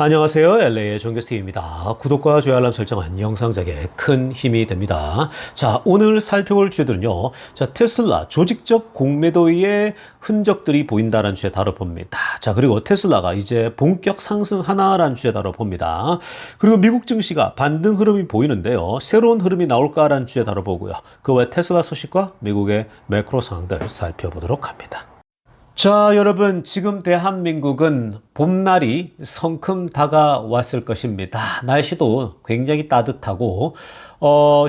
안녕하세요. LA의 정교스티입니다. 구독과 좋아요 알람 설정은 영상작에 큰 힘이 됩니다. 자, 오늘 살펴볼 주제들은요. 자, 테슬라 조직적 공매도의 흔적들이 보인다라는 주제 다뤄봅니다. 자, 그리고 테슬라가 이제 본격 상승하나라는 주제 다뤄봅니다. 그리고 미국 증시가 반등 흐름이 보이는데요. 새로운 흐름이 나올까라는 주제 다뤄보고요. 그 외 테슬라 소식과 미국의 매크로 상황들 살펴보도록 합니다. 자, 여러분, 지금 대한민국은 봄날이 성큼 다가왔을 것입니다. 날씨도 굉장히 따뜻하고,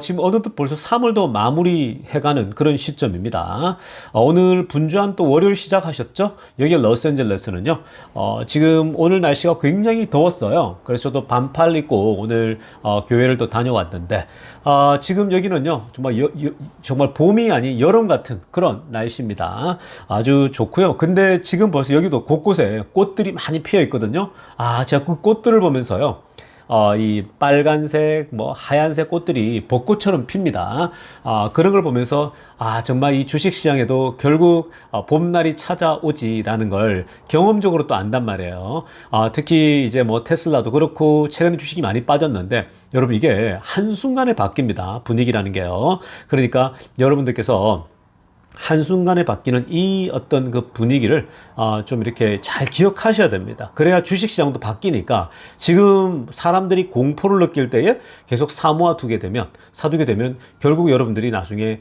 지금 어느덧 벌써 3월도 마무리해가는 그런 시점입니다. 오늘 분주한 또 월요일 시작하셨죠? 여기 로스앤젤레스는요, 지금 오늘 날씨가 굉장히 더웠어요. 그래서 저도 반팔 입고 오늘 교회를 또 다녀왔는데, 지금 여기는요, 정말 봄이 아닌 여름 같은 그런 날씨입니다. 아주 좋고요. 근데 지금 벌써 여기도 곳곳에 꽃들이 많이 피어 있거든요. 제가 그 꽃들을 보면서요. 이 빨간색, 하얀색 꽃들이 벚꽃처럼 핍니다. 그런 걸 보면서, 정말 이 주식 시장에도 결국, 봄날이 찾아오지라는 걸 경험적으로 또 안단 말이에요. 특히 이제 테슬라도 그렇고, 최근에 주식이 많이 빠졌는데, 여러분 이게 한순간에 바뀝니다. 분위기라는 게요. 그러니까 여러분들께서 한순간에 바뀌는 이 어떤 그 분위기를 좀 이렇게 잘 기억하셔야 됩니다. 그래야 주식시장도 바뀌니까 지금 사람들이 공포를 느낄 때에 계속 사두게 되면 결국 여러분들이 나중에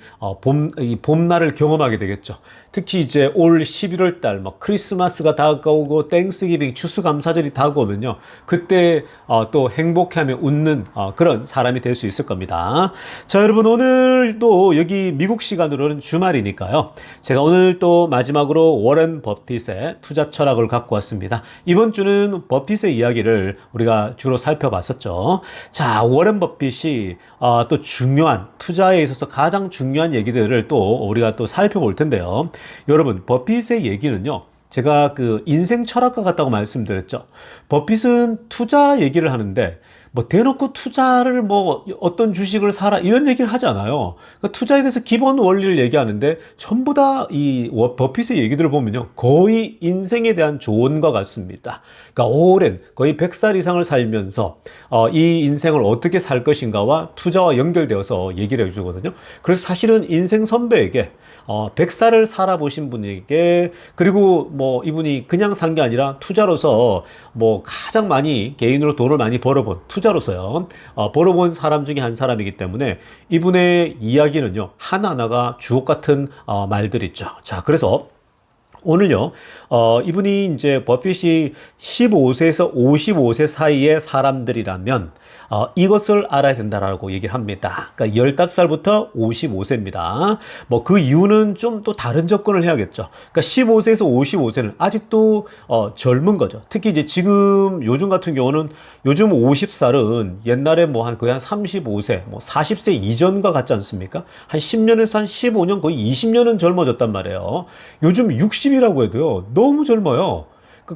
이 봄날을 경험하게 되겠죠. 특히 이제 올 11월 달 크리스마스가 다가오고 땡스기빙 추수감사절이 다가오면요. 그때 또 행복해하며 웃는 그런 사람이 될 수 있을 겁니다. 자, 여러분 오늘도 여기 미국 시간으로는 주말이니까요. 제가 오늘 또 마지막으로 워렌 버핏의 투자 철학을 갖고 왔습니다. 이번 주는 버핏의 이야기를 우리가 주로 살펴봤었죠. 자, 워렌 버핏이 또 중요한 투자에 있어서 가장 중요한 얘기들을 또 우리가 또 살펴볼 텐데요. 여러분, 버핏의 얘기는요. 제가 그 인생 철학과 같다고 말씀드렸죠. 버핏은 투자 얘기를 하는데 대놓고 투자를 어떤 주식을 사라 이런 얘기를 하지 않아요. 그러니까 투자에 대해서 기본 원리를 얘기하는데 전부 다 이 버핏의 얘기들을 보면요. 거의 인생에 대한 조언과 같습니다. 그러니까 오랜 거의 100살 이상을 살면서 이 인생을 어떻게 살 것인가와 투자와 연결되어서 얘기를 해주거든요. 그래서 사실은 인생 선배에게 100살을 살아보신 분에게 그리고 이분이 그냥 산 게 아니라 투자로서 가장 많이 개인으로 돈을 많이 벌어본 투자로서요 벌어본 사람 중에 한 사람이기 때문에 이분의 이야기는요 하나하나가 주옥 같은 말들이죠. 자, 그래서 오늘요, 이분이 이제 버핏이 15세에서 55세 사이의 사람들이라면, 이것을 알아야 된다라고 얘기를 합니다. 그러니까 15살부터 55세입니다. 그 이유는 좀 또 다른 접근을 해야겠죠. 그러니까 15세에서 55세는 아직도, 젊은 거죠. 특히 이제 지금 요즘 같은 경우는 요즘 50살은 옛날에 거의 한 35세, 40세 이전과 같지 않습니까? 한 10년에서 한 15년, 거의 20년은 젊어졌단 말이에요. 요즘 60이라고 해도요, 너무 젊어요.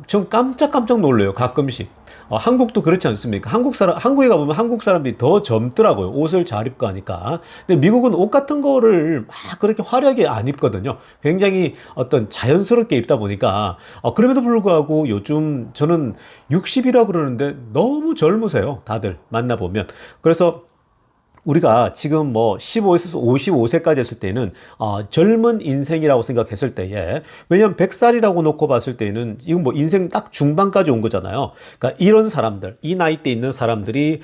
전 깜짝 놀래요, 가끔씩. 한국도 그렇지 않습니까? 한국에 가보면 한국 사람들이 더 젊더라고요. 옷을 잘 입고 하니까. 근데 미국은 옷 같은 거를 막 그렇게 화려하게 안 입거든요. 굉장히 어떤 자연스럽게 입다 보니까, 그럼에도 불구하고 요즘 저는 60이라고 그러는데 너무 젊으세요. 다들 만나보면. 그래서 우리가 지금 15에서 55세까지 했을 때는 젊은 인생이라고 생각했을 때에 왜냐면 100살이라고 놓고 봤을 때는 이건 인생 딱 중반까지 온 거잖아요. 그러니까 이런 사람들, 이 나이대 있는 사람들이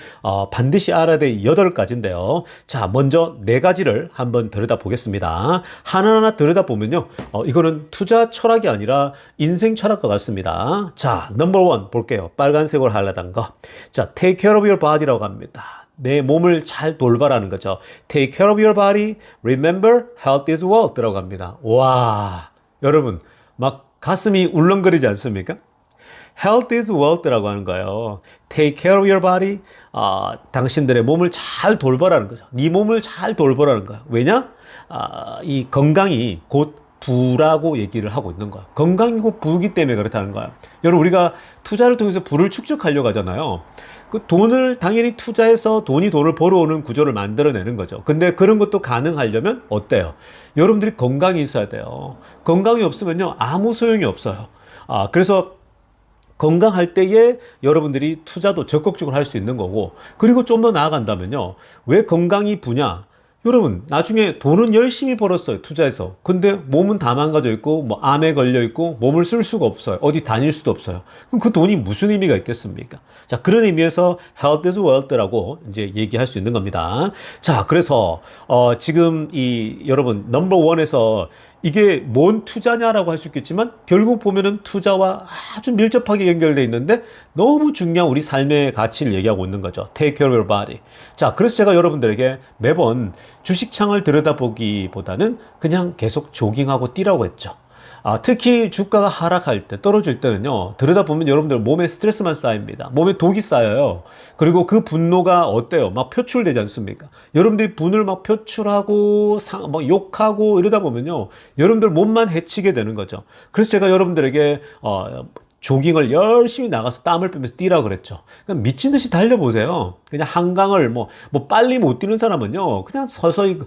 반드시 알아야 될 8가지인데요. 자, 먼저 4가지를 한번 들여다 보겠습니다. 하나하나 들여다 보면요. 이거는 투자 철학이 아니라 인생 철학과 같습니다. 자, 넘버 1 볼게요. 빨간색으로 하려던 거. 자, take care of your body라고 합니다. 내 몸을 잘 돌봐라는 거죠. Take care of your body. Remember, health is wealth. 라고 합니다. 와, 여러분, 막 가슴이 울렁거리지 않습니까? Health is wealth라고 하는 거예요. Take care of your body. 당신들의 몸을 잘 돌봐라는 거죠. 네 몸을 잘 돌봐라는 거야. 왜냐? 이 건강이 곧 부라고 얘기를 하고 있는 거야. 건강이 곧 부기 때문에 그렇다는 거야. 여러분, 우리가 투자를 통해서 부를 축적하려고 하잖아요. 그 돈을 당연히 투자해서 돈을 벌어오는 구조를 만들어내는 거죠. 근데 그런 것도 가능하려면 어때요? 여러분들이 건강이 있어야 돼요. 건강이 없으면요, 아무 소용이 없어요. 그래서 건강할 때에 여러분들이 투자도 적극적으로 할 수 있는 거고, 그리고 좀 더 나아간다면요. 왜 건강이 부냐? 여러분, 나중에 돈은 열심히 벌었어요. 투자해서. 근데 몸은 다 망가져 있고, 뭐, 암에 걸려 있고, 몸을 쓸 수가 없어요. 어디 다닐 수도 없어요. 그럼 그 돈이 무슨 의미가 있겠습니까? 자, 그런 의미에서 health is wealth라고 이제 얘기할 수 있는 겁니다. 자, 그래서, 지금 여러분, 넘버 원에서 이게 뭔 투자냐라고 할 수 있겠지만 결국 보면은 투자와 아주 밀접하게 연결돼 있는데 너무 중요한 우리 삶의 가치를 얘기하고 있는 거죠. Take care of your body. 자, 그래서 제가 여러분들에게 매번 주식창을 들여다보기보다는 그냥 계속 조깅하고 뛰라고 했죠. 특히 주가가 하락할 때, 떨어질 때는요, 들여다보면 여러분들 몸에 스트레스만 쌓입니다. 몸에 독이 쌓여요. 그리고 그 분노가 어때요? 막 표출되지 않습니까? 여러분들이 분을 막 표출하고, 막 욕하고 이러다 보면요, 여러분들 몸만 해치게 되는 거죠. 그래서 제가 여러분들에게, 조깅을 열심히 나가서 땀을 빼면서 뛰라 그랬죠. 그냥 미친 듯이 달려보세요. 그냥 한강을 뭐 빨리 못 뛰는 사람은요, 그냥 서서히,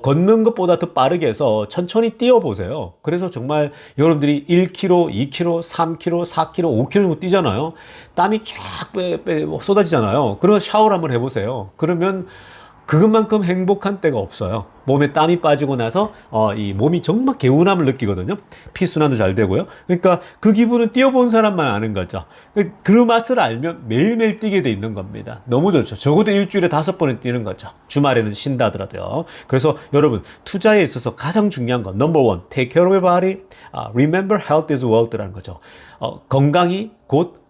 걷는 것보다 더 빠르게 해서 천천히 뛰어보세요. 그래서 정말 여러분들이 1km, 2km, 3km, 4km, 5km 정도 뛰잖아요. 땀이 쫙 쏟아지잖아요. 그러면 샤워를 한번 해보세요. 그러면 그것만큼 행복한 때가 없어요. 몸에 땀이 빠지고 나서 이 몸이 정말 개운함을 느끼거든요. 피순환도 잘 되고요. 그러니까 그 기분은 뛰어본 사람만 아는 거죠. 그 맛을 알면 매일매일 뛰게 돼 있는 겁니다. 너무 좋죠. 적어도 일주일에 5번은 뛰는 거죠. 주말에는 쉰다 하더라도요. 그래서 여러분, 투자에 있어서 가장 중요한 건 넘버 원, take care of your body. Remember health is wealth라는 거죠. 건강이 곧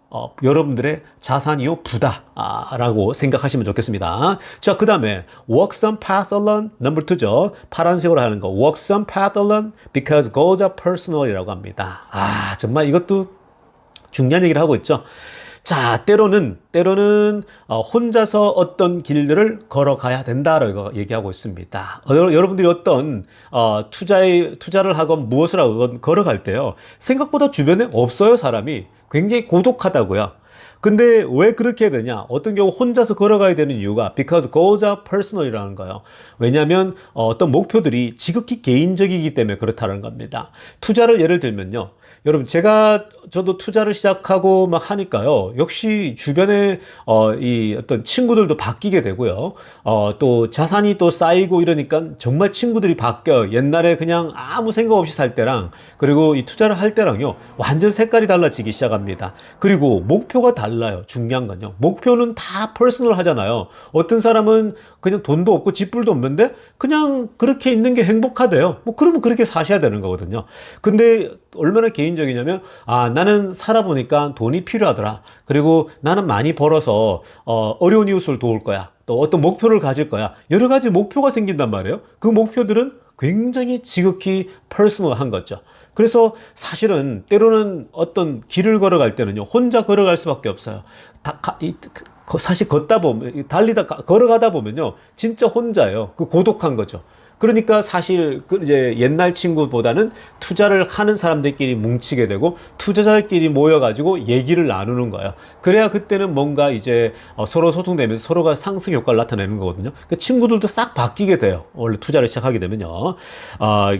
여러분들의 자산이요 부다라고 생각하시면 좋겠습니다. 자, 그 다음에 walk some path alone 넘버 2죠. 파란색으로 하는 거 walk some path alone because goals are personal이라고 합니다. 정말 이것도 중요한 얘기를 하고 있죠. 자, 때로는 혼자서 어떤 길들을 걸어가야 된다라고 얘기하고 있습니다. 여러분들이 어떤 투자를 하건 무엇을 하건 걸어갈 때요, 생각보다 주변에 없어요. 사람이 굉장히 고독하다고요. 근데 왜 그렇게 되냐? 어떤 경우 혼자서 걸어가야 되는 이유가 because goals are personal이라는 거예요. 왜냐하면 어떤 목표들이 지극히 개인적이기 때문에 그렇다는 겁니다. 투자를 예를 들면요, 여러분, 저도 투자를 시작하고 막 하니까요, 역시 주변에 이 어떤 친구들도 바뀌게 되고요, 또 자산이 또 쌓이고 이러니까 정말 친구들이 바뀌어요. 옛날에 그냥 아무 생각 없이 살 때랑, 그리고 이 투자를 할 때랑요, 완전 색깔이 달라지기 시작합니다. 그리고 목표가 달라요. 중요한 건요, 목표는 다 퍼스널 하잖아요. 어떤 사람은 그냥 돈도 없고 집불도 없는데 그냥 그렇게 있는 게 행복하대요. 뭐 그러면 그렇게 사셔야 되는 거거든요. 근데 얼마나 개인적이냐면, 나는 살아보니까 돈이 필요하더라. 그리고 나는 많이 벌어서 어려운 이웃을 도울 거야. 또 어떤 목표를 가질 거야. 여러 가지 목표가 생긴단 말이에요. 그 목표들은 굉장히 지극히 퍼스널한 거죠. 그래서 사실은 때로는 어떤 길을 걸어갈 때는요, 혼자 걸어갈 수밖에 없어요. 사실 걸어가다 보면요, 진짜 혼자예요. 그 고독한 거죠. 그러니까 사실 이제 옛날 친구보다는 투자를 하는 사람들끼리 뭉치게 되고 투자자들끼리 모여가지고 얘기를 나누는 거예요. 그래야 그때는 뭔가 이제 서로 소통되면서 서로가 상승 효과를 나타내는 거거든요. 그 친구들도 싹 바뀌게 돼요. 원래 투자를 시작하게 되면요.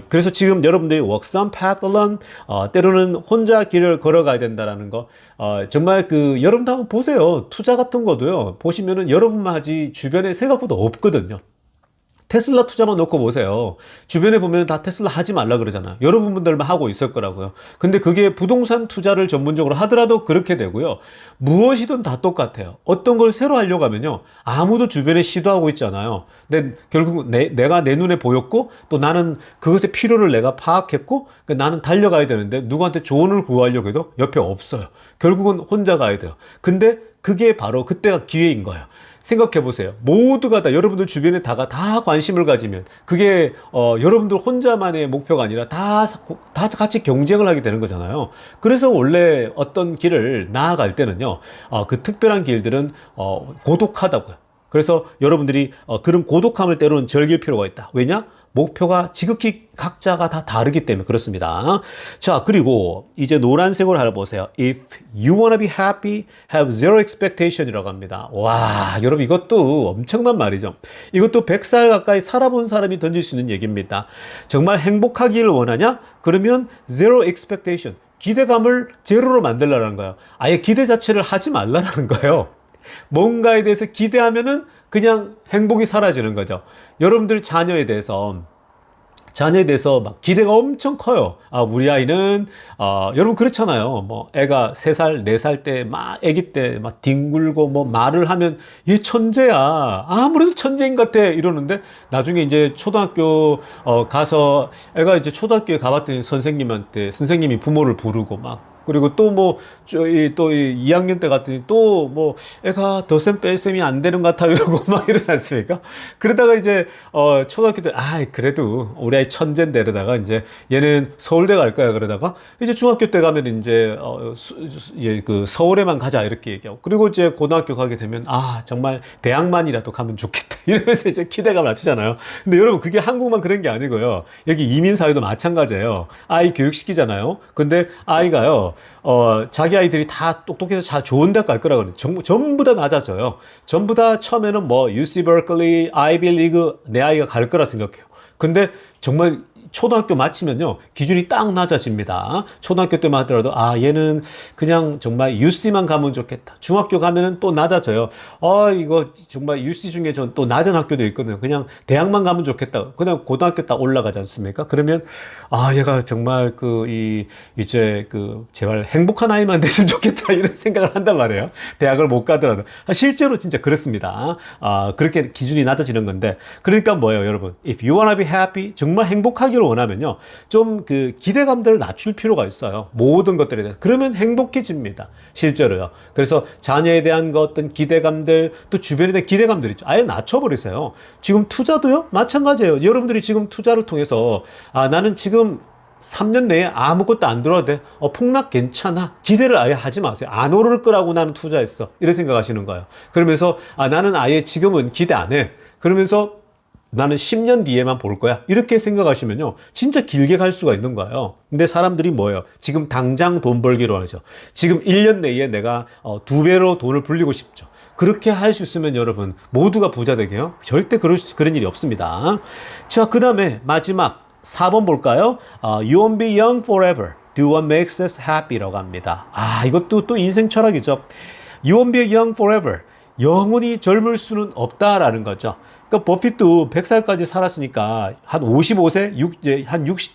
그래서 지금 여러분들이 walk some path alone, 때로는 혼자 길을 걸어가야 된다라는 거, 정말 여러분도 한번 보세요. 투자 같은 거도요, 보시면은 여러분만 하지 주변에 생각보다 없거든요. 테슬라 투자만 놓고 보세요. 주변에 보면 다 테슬라 하지 말라 그러잖아요. 여러분들만 하고 있을 거라고요. 근데 그게 부동산 투자를 전문적으로 하더라도 그렇게 되고요. 무엇이든 다 똑같아요. 어떤 걸 새로 하려고 하면요, 아무도 주변에 시도하고 있잖아요. 근데 결국 내가 내 눈에 보였고, 또 나는 그것의 필요를 내가 파악했고, 나는 달려가야 되는데 누구한테 조언을 구하려고 해도 옆에 없어요. 결국은 혼자 가야 돼요. 근데 그게 바로 그때가 기회인 거예요. 생각해 보세요. 모두가 다, 여러분들 주변에 다 관심을 가지면 그게 여러분들 혼자만의 목표가 아니라 다 같이 경쟁을 하게 되는 거잖아요. 그래서 원래 어떤 길을 나아갈 때는요, 그 특별한 길들은 고독하다고요. 그래서 여러분들이 그런 고독함을 때로는 즐길 필요가 있다. 왜냐? 목표가 지극히 각자가 다 다르기 때문에 그렇습니다. 자, 그리고 이제 노란색으로 알아보세요. If you wanna be happy, have zero expectation이라고 합니다. 와, 여러분, 이것도 엄청난 말이죠. 이것도 100살 가까이 살아본 사람이 던질 수 있는 얘기입니다. 정말 행복하기를 원하냐? 그러면 zero expectation. 기대감을 제로로 만들라는 거예요. 아예 기대 자체를 하지 말라는 거예요. 뭔가에 대해서 기대하면은 그냥 행복이 사라지는 거죠. 여러분들 자녀에 대해서 막 기대가 엄청 커요. 아, 우리 아이는, 여러분 그렇잖아요. 뭐, 애가 3살, 4살 때, 막, 애기 때, 막, 뒹굴고, 뭐, 말을 하면, 얘 천재야. 아무래도 천재인 것 같아. 이러는데, 나중에 이제 초등학교, 가서, 애가 이제 초등학교에 가봤더니 선생님이 부모를 부르고, 막, 그리고 또 뭐, 또 2학년 때 갔더니 또 뭐, 애가 덧셈 뺄셈이 안 되는 것 같아. 이러고 막 이러지 않습니까? 그러다가 이제, 초등학교 때, 그래도 우리 아이 천재인데 이러다가 이제 얘는 서울대 갈 거야. 그러다가 이제 중학교 때 가면 이제, 그 서울에만 가자. 이렇게 얘기하고. 그리고 이제 고등학교 가게 되면, 정말 대학만이라도 가면 좋겠다. 이러면서 이제 기대감을 낮추잖아요. 근데 여러분, 그게 한국만 그런 게 아니고요. 여기 이민사회도 마찬가지예요. 아이 교육시키잖아요. 근데 아이가요, 자기 아이들이 다 똑똑해서 잘 좋은 대학 갈 거라고 그래요. 전부 다 낮아져요. 전부 다 처음에는 뭐, UC 버클리, 아이비 리그 내 아이가 갈 거라 생각해요. 근데 정말 초등학교 마치면요, 기준이 딱 낮아집니다. 초등학교 때만 하더라도, 얘는 그냥 정말 UC만 가면 좋겠다. 중학교 가면은 또 낮아져요. 이거 정말 UC 중에 전 또 낮은 학교도 있거든요. 그냥 대학만 가면 좋겠다. 그냥 고등학교 딱 올라가지 않습니까? 그러면, 얘가 정말 이제 제발 행복한 아이만 됐으면 좋겠다. 이런 생각을 한단 말이에요. 대학을 못 가더라도. 실제로 진짜 그렇습니다. 그렇게 기준이 낮아지는 건데. 그러니까 뭐예요, 여러분? If you wanna be happy, 정말 행복하기를 원하면요, 좀 기대감들을 낮출 필요가 있어요. 모든 것들에 대해서. 그러면 행복해집니다. 실제로요. 그래서 자녀에 대한 어떤 기대감들, 또 주변에 대한 기대감들 있죠. 아예 낮춰버리세요. 지금 투자도요? 마찬가지예요. 여러분들이 지금 투자를 통해서, 나는 지금 3년 내에 아무것도 안 들어도 돼. 폭락 괜찮아. 기대를 아예 하지 마세요. 안 오를 거라고 나는 투자했어. 이런 생각하시는 거예요. 그러면서, 나는 아예 지금은 기대 안 해. 그러면서 나는 10년 뒤에만 볼 거야. 이렇게 생각하시면요, 진짜 길게 갈 수가 있는 거예요. 근데 사람들이 뭐예요? 지금 당장 돈 벌기로 하죠. 지금 1년 내에 내가 2배로 돈을 불리고 싶죠. 그렇게 할 수 있으면 여러분, 모두가 부자 되게요? 절대 그런 일이 없습니다. 자, 그 다음에 마지막 4번 볼까요? You won't be young forever. Do what makes us happy라고 합니다. 이것도 또 인생 철학이죠. You won't be young forever. 영원히 젊을 수는 없다라는 거죠. 그러니까 버핏도 100살까지 살았으니까 한 55세,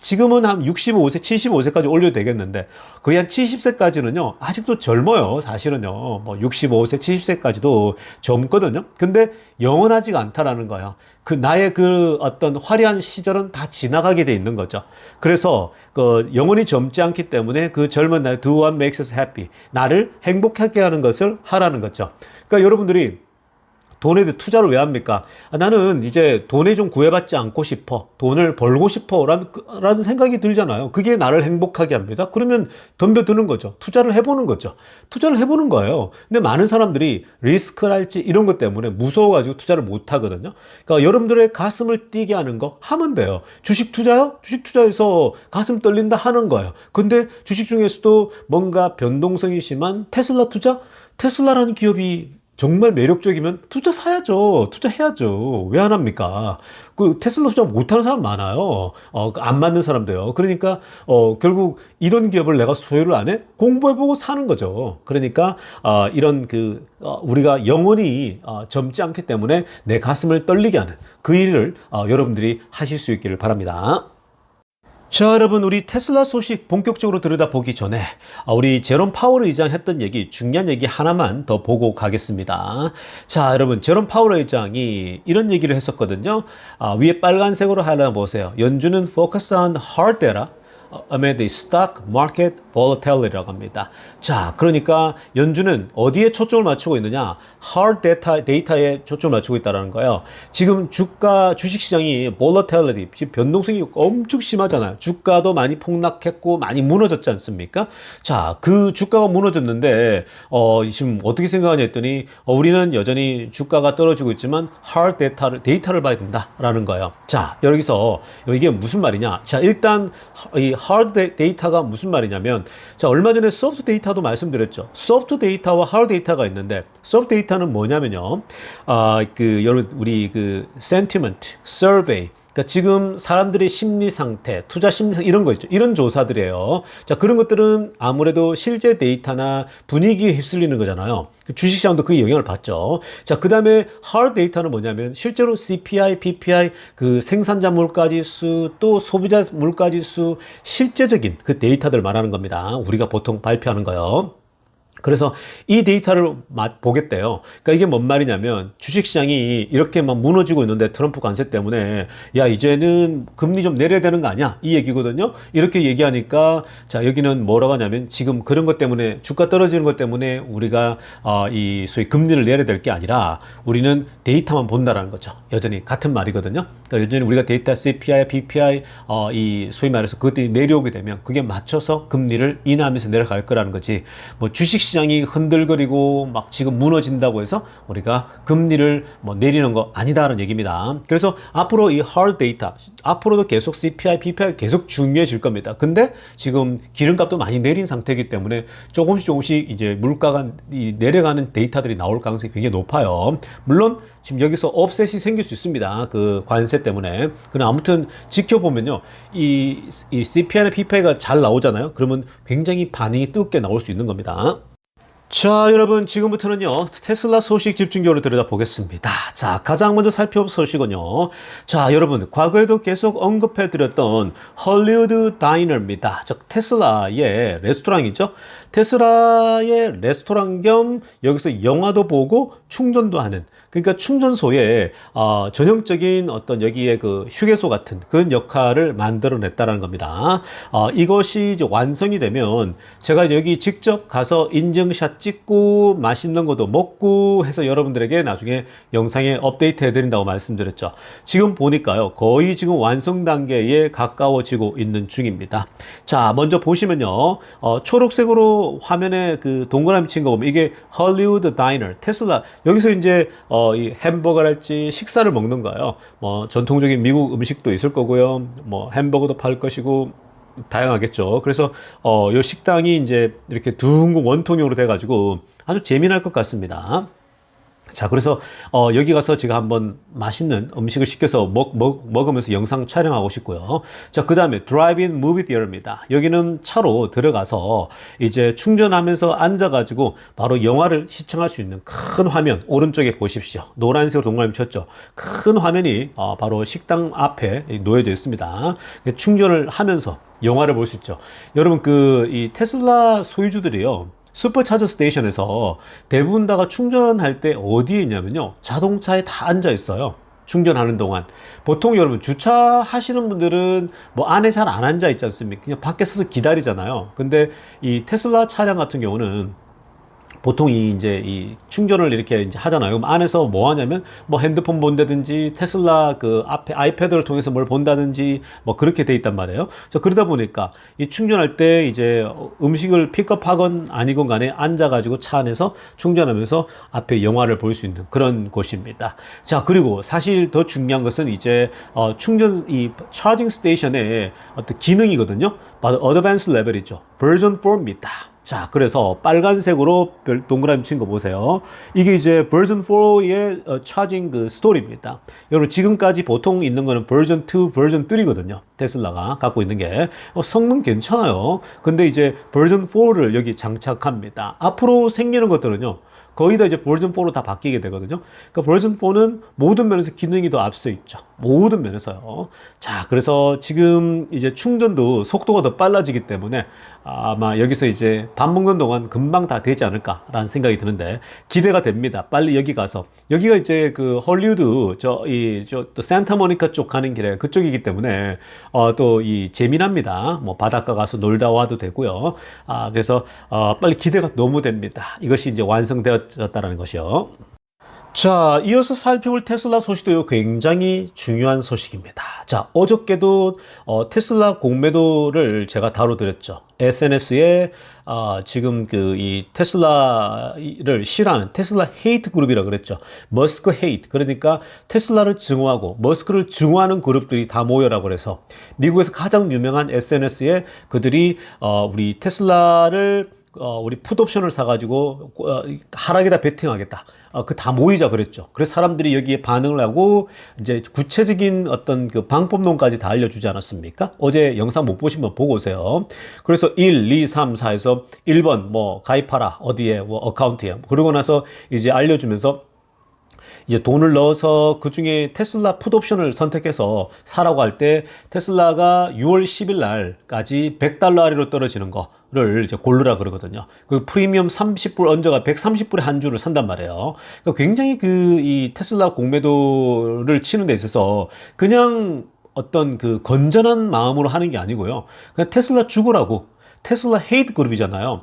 지금은 한 65세, 75세까지 올려도 되겠는데 거의 한 70세까지는요, 아직도 젊어요. 사실은요. 뭐 65세, 70세까지도 젊거든요. 근데 영원하지가 않다라는 거예요. 나의 어떤 화려한 시절은 다 지나가게 돼 있는 거죠. 그래서 영원히 젊지 않기 때문에 그 젊은 날 do what makes us happy. 나를 행복하게 하는 것을 하라는 거죠. 그러니까 여러분들이 돈에 대해 투자를 왜 합니까? 나는 이제 돈에 좀 구애받지 않고 싶어. 돈을 벌고 싶어. 라는 생각이 들잖아요. 그게 나를 행복하게 합니다. 그러면 덤벼드는 거죠. 투자를 해보는 거죠. 투자를 해보는 거예요. 근데 많은 사람들이 리스크랄지 이런 것 때문에 무서워가지고 투자를 못 하거든요. 그러니까 여러분들의 가슴을 뛰게 하는 거 하면 돼요. 주식 투자요? 주식 투자에서 가슴 떨린다 하는 거예요. 근데 주식 중에서도 뭔가 변동성이 심한 테슬라 투자? 테슬라라는 기업이 정말 매력적이면 투자해야죠. 왜 안 합니까? 테슬라 투자 못하는 사람 많아요. 안 맞는 사람도요. 그러니까, 결국 이런 기업을 내가 소유를 안 해? 공부해보고 사는 거죠. 그러니까, 우리가 영원히, 젊지 않기 때문에 내 가슴을 떨리게 하는 그 일을, 여러분들이 하실 수 있기를 바랍니다. 자, 여러분, 우리 테슬라 소식 본격적으로 들여다보기 전에 우리 제롬 파월 의장 했던 얘기, 중요한 얘기 하나만 더 보고 가겠습니다. 자, 여러분, 제롬 파월 의장이 이런 얘기를 했었거든요. 위에 빨간색으로 하나 보세요. 연준은 focus on hard data amid the stock market volatility라고 합니다. 자, 그러니까 연준은 어디에 초점을 맞추고 있느냐? hard data에 초점을 맞추고 있다는 거예요. 지금 주식시장이 volatility, 변동성이 엄청 심하잖아요. 주가도 많이 폭락했고 많이 무너졌지 않습니까? 자, 그 주가가 무너졌는데 지금 어떻게 생각하냐 했더니 우리는 여전히 주가가 떨어지고 있지만 hard 데이터를 봐야 된다라는 거예요. 자, 여기서 이게 무슨 말이냐? 자, 일단 이 hard 데이터가 무슨 말이냐면, 자, 얼마 전에 soft 데이터도 말씀드렸죠. soft 데이터와 hard 데이터가 있는데, soft 데이터는 뭐냐면요, 여러분, 우리 sentiment, survey, 그러니까 지금 사람들의 심리 상태, 투자 심리 상태 이런 거 있죠. 이런 조사들이에요. 자, 그런 것들은 아무래도 실제 데이터나 분위기에 휩쓸리는 거잖아요. 주식시장도 그 영향을 받죠. 자, 그 다음에 hard 데이터는 뭐냐면 실제로 CPI, PPI, 그 생산자 물가지수, 또 소비자 물가지수, 실제적인 그 데이터들 말하는 겁니다. 우리가 보통 발표하는 거요. 그래서 이 데이터를 보겠대요. 그러니까 이게 뭔 말이냐면 주식시장이 이렇게 막 무너지고 있는데 트럼프 관세 때문에 야 이제는 금리 좀 내려야 되는 거 아니야? 이 얘기거든요. 이렇게 얘기하니까 자 여기는 뭐라고 하냐면 지금 그런 것 때문에 주가 떨어지는 것 때문에 우리가 이 소위 금리를 내려야 될 게 아니라 우리는 데이터만 본다라는 거죠. 여전히 같은 말이거든요. 그러니까 여전히 우리가 데이터 CPI, PPI 이 소위 말해서 그것들이 내려오게 되면 그게 맞춰서 금리를 인하하면서 내려갈 거라는 거지. 뭐 주식 시장이 흔들거리고 막 지금 무너진다고 해서 우리가 금리를 뭐 내리는 거 아니다라는 얘기입니다. 그래서 앞으로 이 hard data 앞으로도 계속 CPI, PPI 계속 중요해질 겁니다. 근데 지금 기름값도 많이 내린 상태이기 때문에 조금씩 이제 물가가 내려가는 데이터들이 나올 가능성이 굉장히 높아요. 물론 지금 여기서 업셋이 생길 수 있습니다. 그 관세 때문에. 그럼 아무튼 지켜보면요. 이 CPI나 PPI가 잘 나오잖아요. 그러면 굉장히 반응이 뜨겁게 나올 수 있는 겁니다. 자, 여러분 지금부터는요 테슬라 소식 집중적으로 들여다보겠습니다. 자, 가장 먼저 살펴볼 소식은요, 자 여러분 과거에도 계속 언급해드렸던 헐리우드 다이너입니다. 즉 테슬라의 레스토랑이죠. 테슬라의 레스토랑 겸 여기서 영화도 보고 충전도 하는, 그러니까 충전소에 전형적인 어떤 여기에 그 휴게소 같은 그런 역할을 만들어냈다라는 겁니다. 이것이 이제 완성이 되면 제가 여기 직접 가서 인증샷 찍고 맛있는 것도 먹고 해서 여러분들에게 나중에 영상에 업데이트 해드린다고 말씀드렸죠. 지금 보니까요 거의 지금 완성 단계에 가까워지고 있는 중입니다. 자, 먼저 보시면요 초록색으로 화면에 그 동그라미 친 거 보면 이게 헐리우드 다이너 테슬라, 여기서 이제 이 햄버거랄지 식사를 먹는 거예요. 뭐 전통적인 미국 음식도 있을 거고요. 뭐 햄버거도 팔 것이고 다양하겠죠. 그래서 이 식당이 이제 이렇게 둥근 원통형으로 돼가지고 아주 재미날 것 같습니다. 자, 그래서 여기 가서 제가 한번 맛있는 음식을 시켜서 먹으면서 영상 촬영하고 싶고요. 자, 그 다음에 드라이브인 무비 티어터입니다. 여기는 차로 들어가서 이제 충전하면서 앉아가지고 바로 영화를 시청할 수 있는 큰 화면, 오른쪽에 보십시오. 노란색으로 동그라미 쳤죠. 큰 화면이 바로 식당 앞에 놓여져 있습니다. 충전을 하면서 영화를 볼 수 있죠. 여러분 이 테슬라 소유주들이요 슈퍼차저 스테이션에서 대부분 다가 충전할 때 어디에 있냐면요 자동차에 다 앉아 있어요. 충전하는 동안 보통 여러분 주차하시는 분들은 뭐 안에 잘 안 앉아 있지 않습니까? 그냥 밖에 서서 기다리잖아요. 근데 이 테슬라 차량 같은 경우는 보통 이제 이 충전을 이렇게 이제 하잖아요. 그럼 안에서 뭐 하냐면 뭐 핸드폰 본다든지 테슬라 그 앞에 아이패드를 통해서 뭘 본다든지 뭐 그렇게 돼 있단 말이에요. 그러다 보니까 이 충전할 때 이제 음식을 픽업하건 아니건 간에 앉아가지고 차 안에서 충전하면서 앞에 영화를 볼 수 있는 그런 곳입니다. 자, 그리고 사실 더 중요한 것은 이제 이 차징 스테이션의 어떤 기능이거든요. 바로 어드밴스 레벨이죠. 버전 4입니다. 자, 그래서 빨간색으로 동그라미 친 거 보세요. 이게 이제 버전 4의 차징 그 스토리입니다. 여러분 지금까지 보통 있는 거는 버전 2, 버전 3거든요. 테슬라가 갖고 있는 게 성능 괜찮아요. 근데 이제 버전 4를 여기 장착합니다. 앞으로 생기는 것들은요 거의 다 이제 버전 4로 다 바뀌게 되거든요. 그러니까 버전 4는 모든 면에서 기능이 더 앞서 있죠. 모든 면에서요. 자, 그래서 지금 이제 충전도 속도가 더 빨라지기 때문에 아마 여기서 이제 밥 먹는 동안 금방 다 되지 않을까라는 생각이 드는데 기대가 됩니다. 빨리 여기 가서, 여기가 이제 그 헐리우드 또 산타모니카 쪽 가는 길에 그쪽이기 때문에 또 이 재미납니다. 뭐 바닷가 가서 놀다 와도 되고요. 그래서 빨리 기대가 너무 됩니다. 이것이 이제 완성되었다라는 것이요. 자, 이어서 살펴볼 테슬라 소식도 굉장히 중요한 소식입니다. 자, 어저께도 테슬라 공매도를 제가 다뤄드렸죠. SNS에 지금 이 테슬라를 싫어하는 테슬라 헤이트 그룹이라 그랬죠. 머스크 헤이트. 그러니까 테슬라를 증오하고 머스크를 증오하는 그룹들이 다 모여라 그래서 미국에서 가장 유명한 SNS에 그들이 우리 테슬라를 우리 풋옵션을 사가지고 하락에다 베팅하겠다. 그 다 모이자 그랬죠. 그래서 사람들이 여기에 반응을 하고 이제 구체적인 어떤 그 방법론까지 다 알려주지 않았습니까? 어제 영상 못 보시면 보고 오세요. 그래서 1, 2, 3, 4에서 1번 뭐 가입하라 어디에 뭐 어카운트에 그러고 나서 이제 알려주면서 이제 돈을 넣어서 그 중에 테슬라 풋옵션을 선택해서 사라고 할 때 테슬라가 6월 10일 날까지 $100 아래로 떨어지는 거를 이제 고르라 그러거든요. 그 프리미엄 30불 얹어가 130불에 한 주를 산단 말이에요. 그러니까 굉장히 이 테슬라 공매도를 치는 데 있어서 그냥 어떤 그 건전한 마음으로 하는 게 아니고요. 그냥 테슬라 죽으라고. 테슬라 헤이트 그룹이잖아요.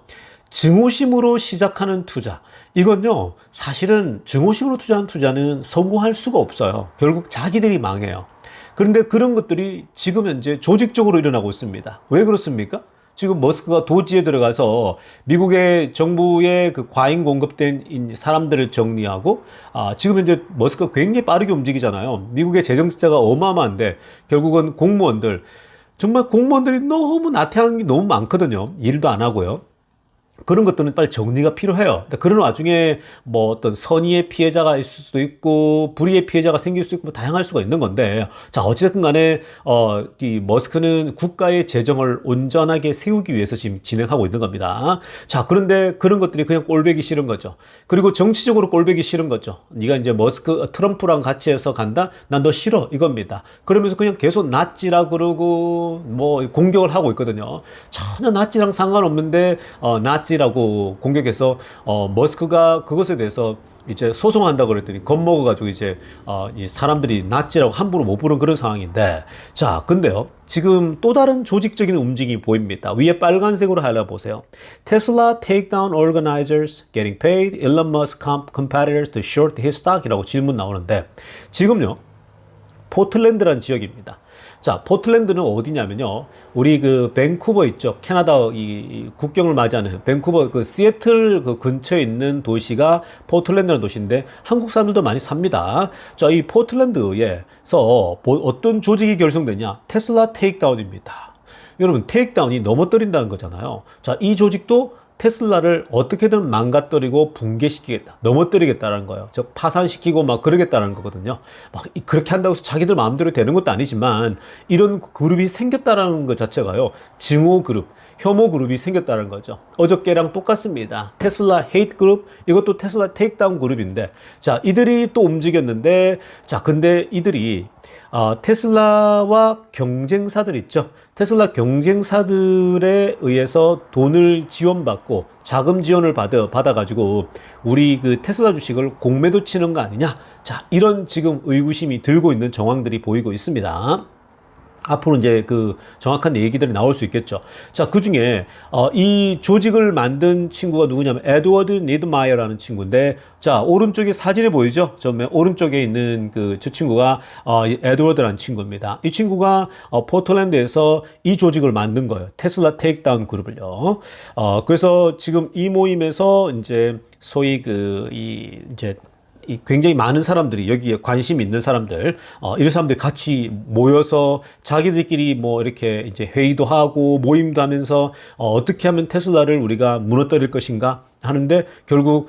증오심으로 시작하는 투자. 이건요, 사실은 증오심으로 투자한 투자는 성공할 수가 없어요. 결국 자기들이 망해요. 그런데 그런 것들이 지금 현재 조직적으로 일어나고 있습니다. 왜 그렇습니까? 지금 머스크가 도지에 들어가서 미국의 정부의 그 과잉 공급된 사람들을 정리하고, 지금 현재 머스크가 굉장히 빠르게 움직이잖아요. 미국의 재정지자가 어마어마한데, 결국은 공무원들, 정말 공무원들이 너무 나태한 게 너무 많거든요. 일도 안 하고요. 그런 것들은 빨리 정리가 필요해요. 그런 와중에 뭐 어떤 선의의 피해자가 있을 수도 있고 불의의 피해자가 생길 수도 있고 뭐 다양할 수가 있는 건데, 자 어찌됐든 간에 이 머스크는 국가의 재정을 온전하게 세우기 위해서 지금 진행하고 있는 겁니다. 자 그런데 그런 것들이 그냥 꼴보기 싫은 거죠. 그리고 정치적으로 꼴보기 싫은 거죠. 네가 이제 트럼프랑 같이 해서 간다? 난 너 싫어 이겁니다. 그러면서 그냥 계속 나치라 그러고 뭐 공격을 하고 있거든요. 전혀 나치랑 상관없는데 나치라고 공격해서 머스크가 그것에 대해서 이제 소송한다고 그랬더니 겁먹어가지고 이제 이 사람들이 나치라고 함부로 못 부른 그런 상황인데, 자 근데요 지금 또 다른 조직적인 움직임이 보입니다. 위에 빨간색으로 하려 보세요. Tesla takedown organizers getting paid, Elon Musk competitors to short his stock이라고 질문 나오는데, 지금요 포틀랜드라는 지역입니다. 자, 포틀랜드는 어디냐면요. 우리 그 밴쿠버 있죠. 캐나다 이 국경을 맞이하는 밴쿠버 그 시애틀 그 근처에 있는 도시가 포틀랜드라는 도시인데 한국 사람들도 많이 삽니다. 자, 이 포틀랜드에서 어떤 조직이 결성되냐? 테슬라 테이크다운입니다. 여러분, 테이크다운이 넘어뜨린다는 거잖아요. 자, 이 조직도 테슬라를 어떻게든 망가뜨리고 붕괴시키겠다, 넘어뜨리겠다는 거예요. 즉 파산시키고 막 그러겠다는 거거든요. 막 그렇게 한다고 해서 자기들 마음대로 되는 것도 아니지만 이런 그룹이 생겼다는 것 자체가요, 증오 그룹, 혐오 그룹이 생겼다는 거죠. 어저께랑 똑같습니다. 테슬라 헤이트 그룹, 이것도 테슬라 테이크다운 그룹인데, 자 이들이 또 움직였는데, 자 근데 이들이 테슬라와 경쟁사들 있죠. 테슬라 경쟁사들에 의해서 돈을 지원받고 자금 지원을 받아가지고 우리 그 테슬라 주식을 공매도 치는 거 아니냐. 자, 이런 지금 의구심이 들고 있는 정황들이 보이고 있습니다. 앞으로 이제 그 정확한 얘기들이 나올 수 있겠죠. 자, 그 중에 이 조직을 만든 친구가 누구냐면 에드워드 니드마이어라는 친구인데, 자 오른쪽에 사진에 보이죠? 저 오른쪽에 있는 저 친구가 에드워드라는 친구입니다. 이 친구가 포틀랜드에서 이 조직을 만든 거예요. 테슬라 테이크다운 그룹을요. 그래서 지금 이 모임에서 이제 소위 이제 굉장히 많은 사람들이, 여기에 관심 있는 사람들, 이런 사람들이 같이 모여서 자기들끼리 뭐 이렇게 이제 회의도 하고 모임도 하면서 어떻게 하면 테슬라를 우리가 무너뜨릴 것인가 하는데, 결국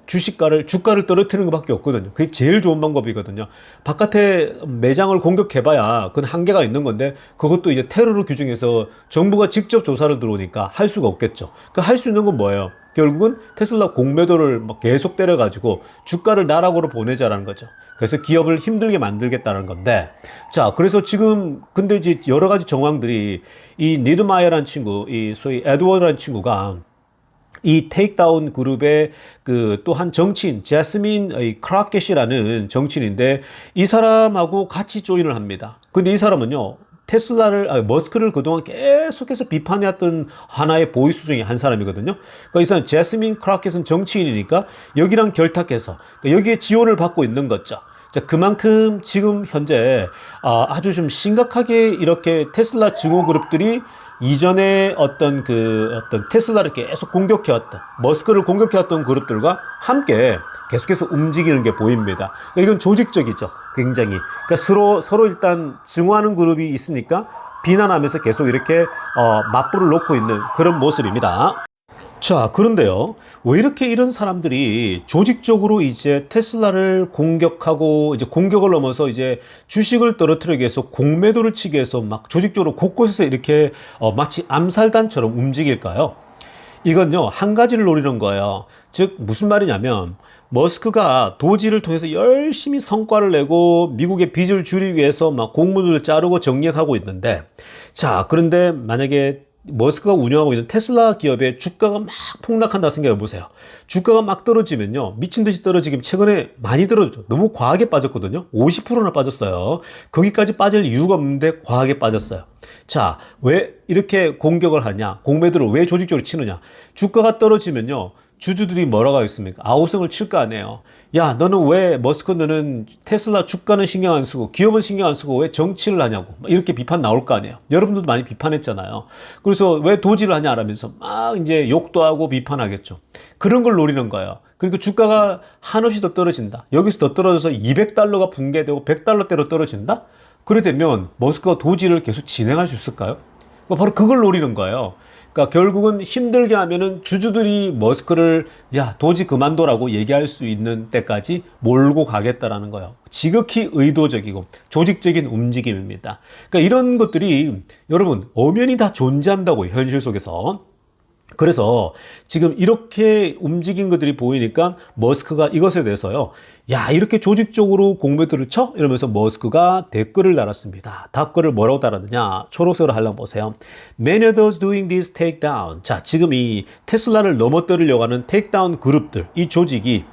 주가를 떨어뜨리는 것밖에 없거든요. 그게 제일 좋은 방법이거든요. 바깥에 매장을 공격해봐야 그건 한계가 있는 건데, 그것도 이제 테러로 규정해서 정부가 직접 조사를 들어오니까 할 수가 없겠죠. 그 할 수 있는 건 뭐예요? 결국은 테슬라 공매도를 막 계속 때려가지고 주가를 나락으로 보내자라는 거죠. 그래서 기업을 힘들게 만들겠다는 건데, 자 그래서 지금 근데 이제 여러 가지 정황들이, 이 니드마이어라는 친구, 이 소위 에드워드라는 친구가 이 테이크다운 그룹의 또 한 정치인, 제스민 크라켓이라는 정치인인데, 이 사람하고 같이 조인을 합니다. 근데 이 사람은요, 머스크를 그동안 계속해서 비판해왔던 하나의 보이스 중에 한 사람이거든요. 그러니까 이 사람 제스민 크라켓은 정치인이니까 여기랑 결탁해서 여기에 지원을 받고 있는 거죠. 자, 그만큼 지금 현재 아주 좀 심각하게 이렇게 테슬라 증오 그룹들이 이전에 어떤 테슬라를 계속 공격해왔던, 머스크를 공격해왔던 그룹들과 함께 계속해서 움직이는 게 보입니다. 이건 조직적이죠. 굉장히. 그러니까 서로 일단 증오하는 그룹이 있으니까 비난하면서 계속 이렇게 맞불을 놓고 있는 그런 모습입니다. 자, 그런데요. 왜 이렇게 이런 사람들이 조직적으로 이제 테슬라를 공격하고 이제 공격을 넘어서 이제 주식을 떨어뜨리기 위해서 공매도를 치기 위해서 막 조직적으로 곳곳에서 이렇게 마치 암살단처럼 움직일까요? 이건요, 한 가지를 노리는 거예요. 즉, 무슨 말이냐면, 머스크가 도지를 통해서 열심히 성과를 내고 미국의 빚을 줄이기 위해서 막 공무원을 자르고 정리하고 있는데, 자, 그런데 만약에 머스크가 운영하고 있는 테슬라 기업의 주가가 막 폭락한다 생각해 보세요. 주가가 막 떨어지면요. 미친 듯이 떨어지긴 최근에 많이 떨어졌죠. 너무 과하게 빠졌거든요. 50%나 빠졌어요. 거기까지 빠질 이유가 없는데 과하게 빠졌어요. 자, 왜 이렇게 공격을 하냐? 공매도를 왜 조직적으로 치느냐? 주가가 떨어지면요. 주주들이 뭐라고 하겠습니까? 아우성을 칠 거 아니에요. 야, 너는 왜 머스크 너는 테슬라 주가는 신경 안 쓰고 기업은 신경 안 쓰고 왜 정치를 하냐고 이렇게 비판 나올 거 아니에요. 여러분들도 많이 비판했잖아요. 그래서 왜 도지를 하냐라면서 막 이제 욕도 하고 비판하겠죠. 그런 걸 노리는 거예요. 그러니까 주가가 한없이 더 떨어진다. 여기서 더 떨어져서 200달러가 붕괴되고 100달러대로 떨어진다? 그래 되면 머스크가 도지를 계속 진행할 수 있을까요? 바로 그걸 노리는 거예요. 그러니까 결국은 힘들게 하면은 주주들이 머스크를 야 도지 그만둬라고 얘기할 수 있는 때까지 몰고 가겠다라는 거예요. 지극히 의도적이고 조직적인 움직임입니다. 그러니까 이런 것들이 여러분 엄연히 다 존재한다고요. 현실 속에서. 그래서 지금 이렇게 움직인 것들이 보이니까 머스크가 이것에 대해서요. 야, 이렇게 조직적으로 공매도를 쳐? 이러면서 머스크가 댓글을 달았습니다. 답글을 뭐라고 달았느냐? 초록색으로 하려면 보세요. Many of those doing this takedown. 자, 지금 이 테슬라를 넘어뜨리려고 하는 테이크다운 그룹들, 이 조직이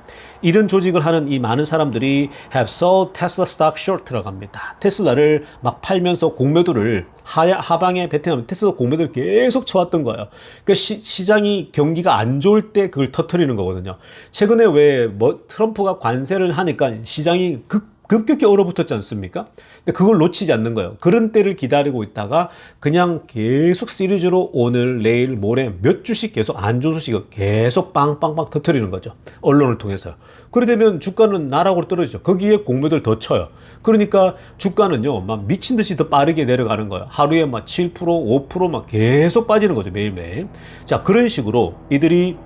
이런 조직을 하는 이 많은 사람들이 have sold Tesla stock short라고 합니다. 테슬라를 막 팔면서 공매도를 하방에 베팅하면 테슬라 공매도를 계속 쳐왔던 거예요. 그러니까 시장이 경기가 안 좋을 때 그걸 터뜨리는 거거든요. 최근에 왜 트럼프가 관세를 하니까 시장이 급격히 얼어붙었지 않습니까? 근데 그걸 놓치지 않는 거예요. 그런 때를 기다리고 있다가 그냥 계속 시리즈로 오늘, 내일, 모레 몇 주씩 계속 안 좋은 소식을 계속 빵빵빵 터뜨리는 거죠. 언론을 통해서요. 그래 되면 주가는 나락으로 떨어지죠. 거기에 공매도를 더 쳐요. 그러니까 주가는요, 막 미친 듯이 더 빠르게 내려가는 거예요. 하루에 막 7%, 5%막 계속 빠지는 거죠. 매일매일. 자, 그런 식으로 이들이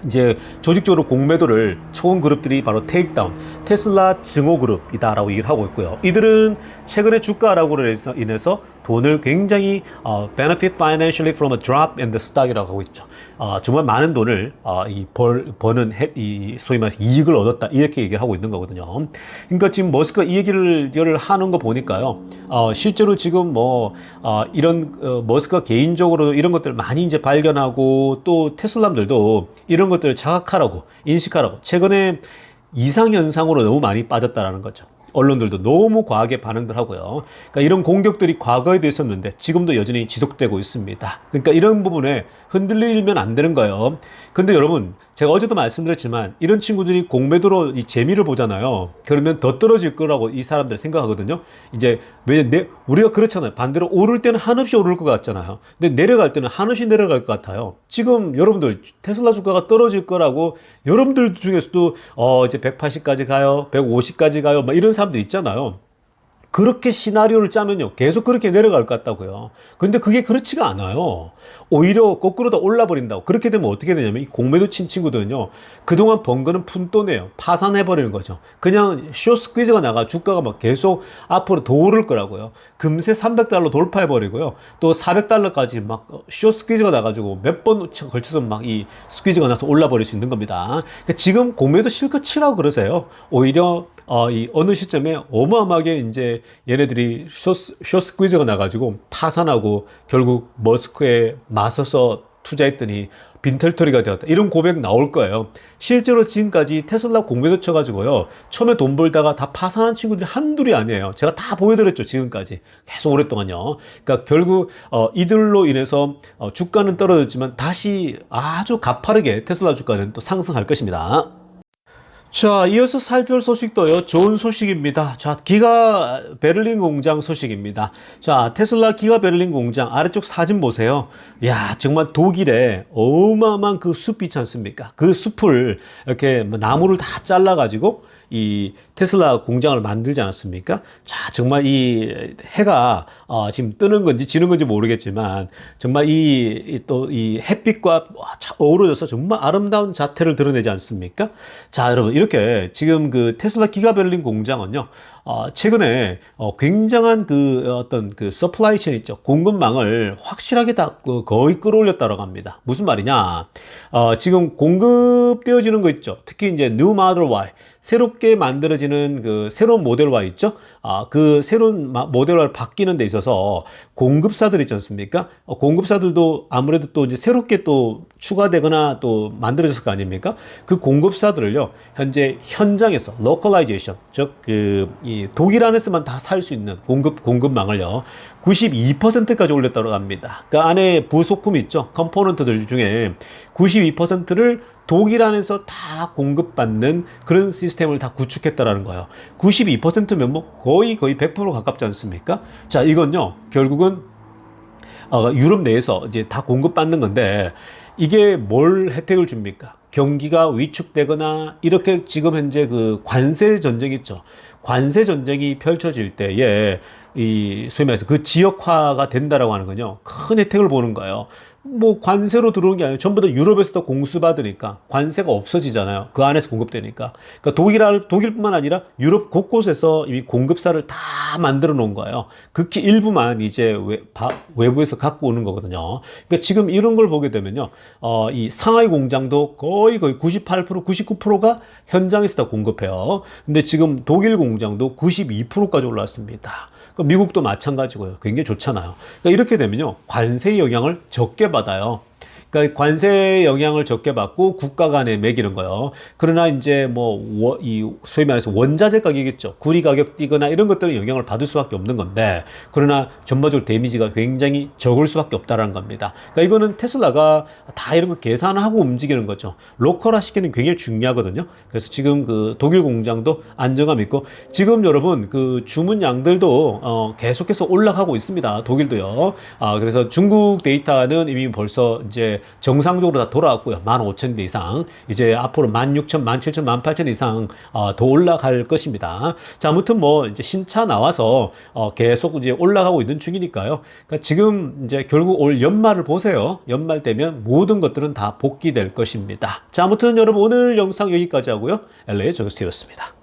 이제 조직적으로 공매도를 쳐온 그룹들이 바로 테이크다운, 테슬라 증오그룹이다라고 얘기를 하고 있고요. 이들은 최근에 주가 하락으로 인해서 돈을 굉장히 benefit financially from a drop in the stock이라고 하고 있죠. 정말 많은 돈을 버는 이 소위 말해서 이익을 얻었다 이렇게 얘기를 하고 있는 거거든요. 그러니까 지금 머스크가 이 얘기를 하는 거 보니까요. 실제로 지금 이런 머스크가 개인적으로 이런 것들 많이 이제 발견하고 또 테슬라들도 이런 것들을 자각하라고 인식하라고 최근에 이상현상으로 너무 많이 빠졌다라는 거죠. 언론들도 너무 과하게 반응들 하고요. 그러니까 이런 공격들이 과거에도 있었는데 지금도 여전히 지속되고 있습니다. 그러니까 이런 부분에 흔들리면 안 되는 거예요. 근데 여러분, 제가 어제도 말씀드렸지만 이런 친구들이 공매도로 이 재미를 보잖아요. 그러면 더 떨어질 거라고 이 사람들 생각하거든요. 이제 우리가 그렇잖아요. 반대로 오를 때는 한없이 오를 것 같잖아요. 근데 내려갈 때는 한없이 내려갈 것 같아요. 지금 여러분들 테슬라 주가가 떨어질 거라고 여러분들 중에서도 이제 180까지 가요, 150까지 가요, 막 이런 사람들 있잖아요. 그렇게 시나리오를 짜면요, 계속 그렇게 내려갈 것 같다고요. 근데 그게 그렇지가 않아요. 오히려 거꾸로 더 올라버린다고. 그렇게 되면 어떻게 되냐면, 이 공매도 친 친구들은요, 그동안 번 거는 푼돈이에요. 파산해버리는 거죠. 그냥 쇼 스퀴즈가 나가 주가가 막 계속 앞으로 더 오를 거라고요. 금세 300달러 돌파해버리고요. 또 400달러까지 막 쇼 스퀴즈가 나가지고 몇 번 걸쳐서 막 이 스퀴즈가 나서 올라버릴 수 있는 겁니다. 그러니까 지금 공매도 실컷 치라고 그러세요. 오히려 이 어느 시점에 어마어마하게 이제 얘네들이 쇼 스퀴즈가 나가지고 파산하고 결국 머스크에 맞서서 투자했더니 빈털터리가 되었다. 이런 고백 나올 거예요. 실제로 지금까지 테슬라 공매도 쳐가지고요. 처음에 돈 벌다가 다 파산한 친구들이 한둘이 아니에요. 제가 다 보여드렸죠. 지금까지. 계속 오랫동안요. 그러니까 결국 이들로 인해서 주가는 떨어졌지만 다시 아주 가파르게 테슬라 주가는 또 상승할 것입니다. 자, 이어서 살펴볼 소식도요. 좋은 소식입니다. 자, 기가 베를린 공장 소식입니다. 자, 테슬라 기가 베를린 공장 아래쪽 사진 보세요. 야, 정말 독일에 어마어마한 그 숲이 있지 않습니까? 그 숲을 이렇게 나무를 다 잘라가지고 이 테슬라 공장을 만들지 않았습니까? 자, 정말 이 해가 지금 뜨는 건지 지는 건지 모르겠지만 정말 또 이 햇빛과 어우러져서 정말 아름다운 자태를 드러내지 않습니까? 자, 여러분 이렇게 지금 그 테슬라 기가베를린 공장은요. 최근에 굉장한 그 어떤 그 서플라이 체인 있죠. 공급망을 확실하게 다 거의 끌어올렸다고 합니다. 무슨 말이냐? 지금 공급되어지는 거 있죠. 특히 이제 New Model Y. 새롭게 만들어지는 그 새로운 모델 Y 있죠? 그 새로운 모델 Y를 바뀌는 데 있어서 공급사들 있지 않습니까? 공급사들도 아무래도 또 이제 새롭게 또 추가되거나 또 만들어졌을 거 아닙니까? 그 공급사들을요, 현재 현장에서 localization, 즉, 이 독일 안에서만 다 살 수 있는 공급망을요, 92%까지 올렸다고 합니다. 그 안에 부속품 있죠? 컴포넌트들 중에 92%를 독일 안에서 다 공급받는 그런 시스템을 다 구축했다라는 거예요. 92%면 뭐 거의 100% 가깝지 않습니까? 자, 이건요, 결국은 유럽 내에서 이제 다 공급받는 건데 이게 뭘 혜택을 줍니까? 경기가 위축되거나 이렇게 지금 현재 그 관세 전쟁이 있죠. 관세 전쟁이 펼쳐질 때에 이 소위 말해서 그 지역화가 된다라고 하는 건요. 큰 혜택을 보는 거예요. 뭐 관세로 들어오는 게 아니라 전부 다 유럽에서 공수받으니까 관세가 없어지잖아요. 그 안에서 공급되니까. 그러니까 독일뿐만 아니라 유럽 곳곳에서 이미 공급사를 다 만들어 놓은 거예요. 극히 일부만 이제 외부에서 갖고 오는 거거든요. 그러니까 지금 이런 걸 보게 되면요. 이 상하이 공장도 거의 98%, 99%가 현장에서 다 공급해요. 근데 지금 독일 공장도 92%까지 올라왔습니다. 미국도 마찬가지고요. 굉장히 좋잖아요. 그러니까 이렇게 되면요. 관세 영향을 적게 받아요. 그러니까 관세 영향을 적게 받고 국가 간에 매기는 거예요. 그러나 이제 소위 말해서 원자재 가격이겠죠. 구리 가격 뛰거나 이런 것들은 영향을 받을 수밖에 없는 건데, 그러나 전반적으로 데미지가 굉장히 적을 수밖에 없다라는 겁니다. 그러니까 이거는 테슬라가 다 이런 거 계산하고 움직이는 거죠. 로컬화 시키는 게 굉장히 중요하거든요. 그래서 지금 그 독일 공장도 안정감 있고, 지금 여러분 그 주문 양들도 계속해서 올라가고 있습니다. 독일도요. 그래서 중국 데이터는 이미 벌써 이제 정상적으로 다 돌아왔고요. 15,000대 이상. 이제 앞으로 16,000, 17,000, 18,000 이상 더 올라갈 것입니다. 자, 아무튼 뭐 이제 신차 나와서 계속 이제 올라가고 있는 중이니까요. 그러니까 지금 이제 결국 올 연말을 보세요. 연말 되면 모든 것들은 다 복귀될 것입니다. 자, 아무튼 여러분 오늘 영상 여기까지 하고요. LA 조교스티브였습니다.